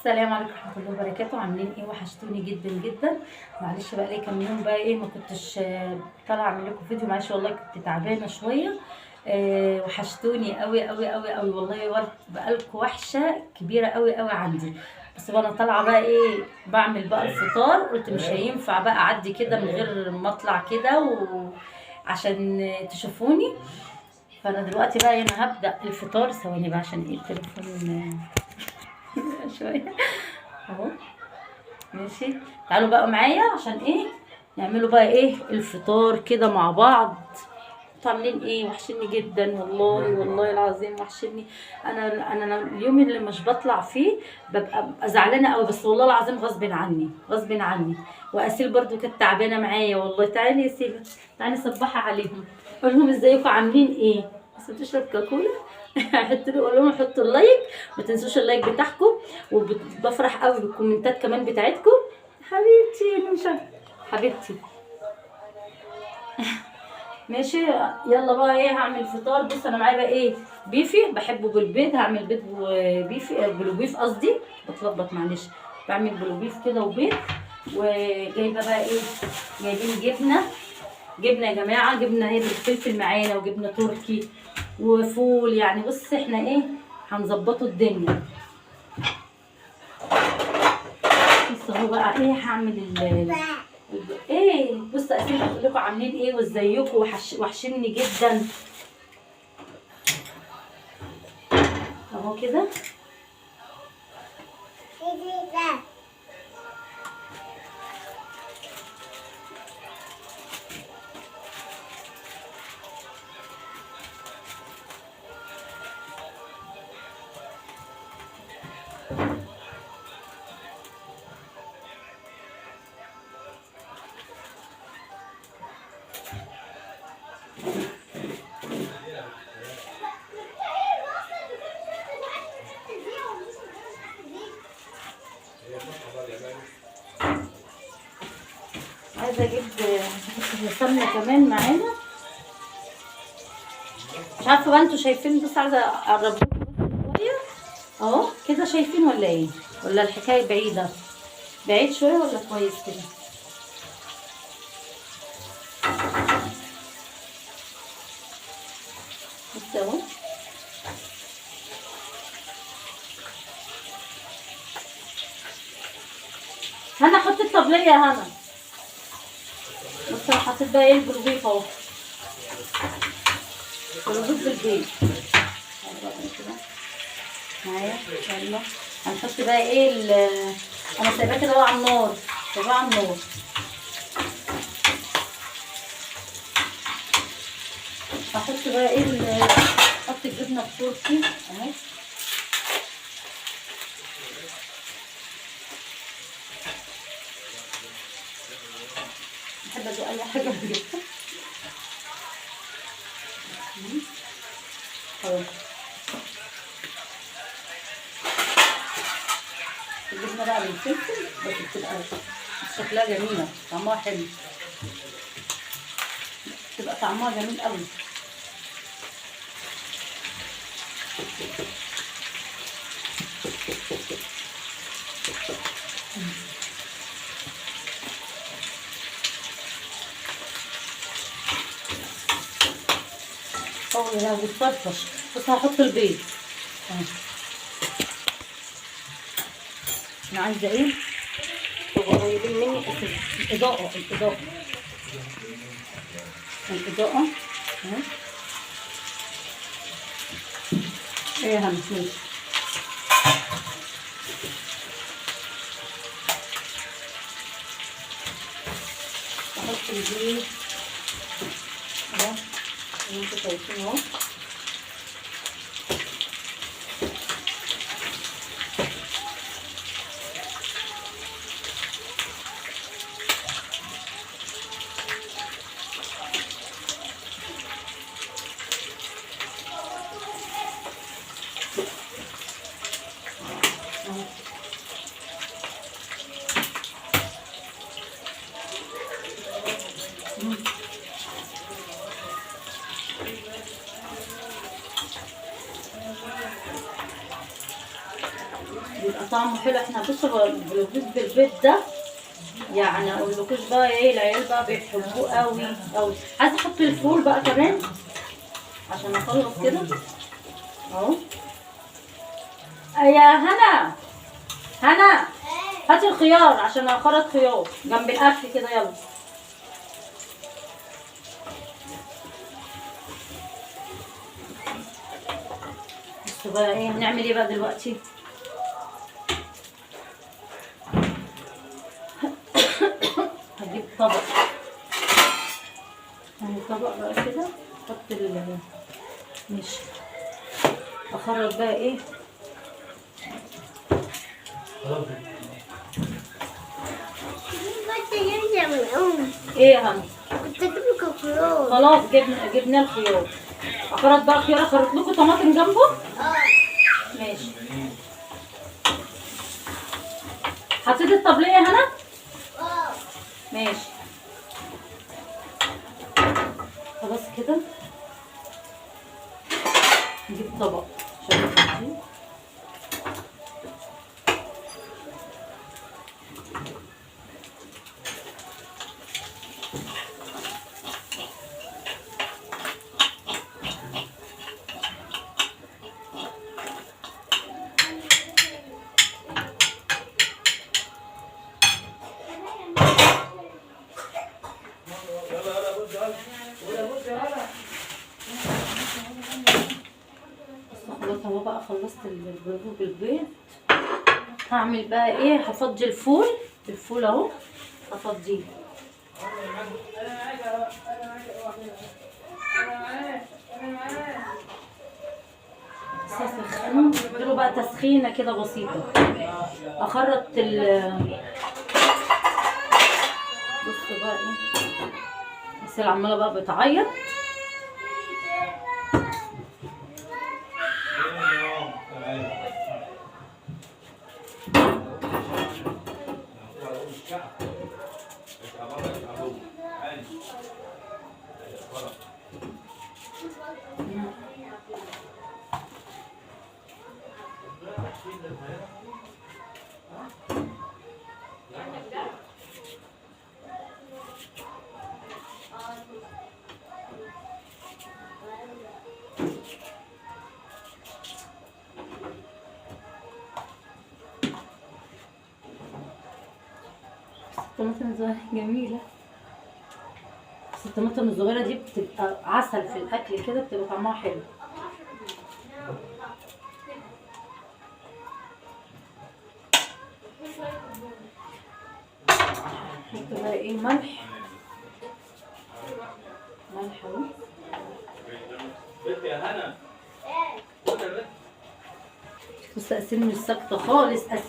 السلام عليكم ورحمه الله وبركاته. عاملين ايه؟ وحشتوني جدا جدا. معلش بقى لي كام يوم بقى ايه ما كنتش طالعه اعمل لكم فيديو، معلش والله كنت تعبانه شويه. وحشتوني قوي قوي قوي قوي والله، بقالكم وحشه كبيره قوي قوي عندي. بس بقى انا طالعه بقى ايه بعمل بقى الفطار، قلت مش هينفع بقى اعدي كده من غير ما اطلع كده عشان تشوفوني. فانا دلوقتي بقى انا هبدا الفطار. ثواني بقى عشان ايه التليفون شويه اهو. ماشي، تعالوا بقى معايا عشان ايه نعملوا بقى ايه الفطار كده مع بعض. انتوا عاملين ايه؟ وحشني جدا والله والله العظيم وحشني. انا اليوم اللي مش بطلع فيه ببقى زعلانه قوي، بس والله العظيم غصب عني غصب عني. واسيل برضو كانت تعبانه معايا والله. تعالي يا سيل، تعالي صبحي عليهم، قول لهم ازيكم عاملين ايه. بس بتشرب كاكولا قول لهم حطوا اللايك، ما تنسوش اللايك بتاعكم. وبفرح قوي بالكومنتات كمان بتاعتكم. حبيبتي مش حبيبتي. ماشي، يلا بقى ايه هعمل فطار. بص انا معايا بقى ايه بيفي، بحبه بالبيض. هعمل بيض وبيفي، بلوبيف قصدي، بتلخبط معلش. بعمل بلوبيف كده وبيض. وجايبه بقى ايه، جايبين جبنه يا جماعه، جبنه هي بالفلفل معانا، وجبنه تركي وفول. يعني بص احنا ايه هنظبطوا الدنيا. بص هو بقى ايه هعمل ايه. بص اسيب اقول لكم عاملين ايه وازيكم، وحشني جدا اهو كده. عايزه اجيب سمنه كمان معانا. مش عارفه بقى انتوا شايفين، بس عايزه اقرب لكم شويه اهو كده. شايفين ولا ايه؟ ولا الحكايه بعيده؟ بعيد شويه ولا كويس كده؟ بص اهو. هنا حط الطبليه يا هنا. بص انا حطيت بقى ايه البلوبيف اهو، بلوبيف بالبيض كده معايا. يلا هنحط بقى ايه انا سايباه كده بقى على النار، سايباه على النار. هحط بقى ايه احط الجبنه التركي اهي. بحب ادوق اي حاجه بالجبنه اهو. الجبنه بقى بالفلفل، بس بتبقى شكلها جميله، طعمها حلو، بتبقى طعمها جميل قوي. اه يا بتفرفش. بس هحط البيض اهي. انا عايزه ايه تبقوا قريبين مني. الاضاءه اهي. ايه هنشوف. احط البيض اهو زي ما انتوا شايفين اهو. طعمه حلو. احنا بصوا البيض بالبيت ده يعني اقولكوش بقى ايه، العيال بقى بيحبوه قوي قوي. عايزه احط الفول بقى كمان عشان اخلص كده اهو. يا هنا، هنا هاتي الخيار عشان اخرط خيار جنب الاكل كده، يلا. بصوا بقى ايه هنعمل ايه بقى دلوقتي. هجيب طبق، يعني طبق بقى كده احط ماشي. اخرج بقى ايه ايه يا هم. خلاص جبنا الخيار. اخرط بقى الخيار، اخرط لكم طماطم جنبه. ماشي. حطيت الطبلية هنا. ماشي خلاص كده. نجيب طبق عشان نحطيه. خلاص اهو بقى خلصت البيض بالبيض. هعمل بقى ايه، هفضي الفول اهو هفضيه. اسخنه، اديله بقى تسخينه كده بسيطه. اخرط بصوا بقى ايه، بس عماله بقى بتعيط. الطماطم الصغيرة جميلة، بس الطماطم الصغيرة دي بتبقى عسل في الأكل كده، بتبقى طعمها حلو. نحط بقى ايه ملح اهو. بص اسيل مش ساكتة خالص، اسيل.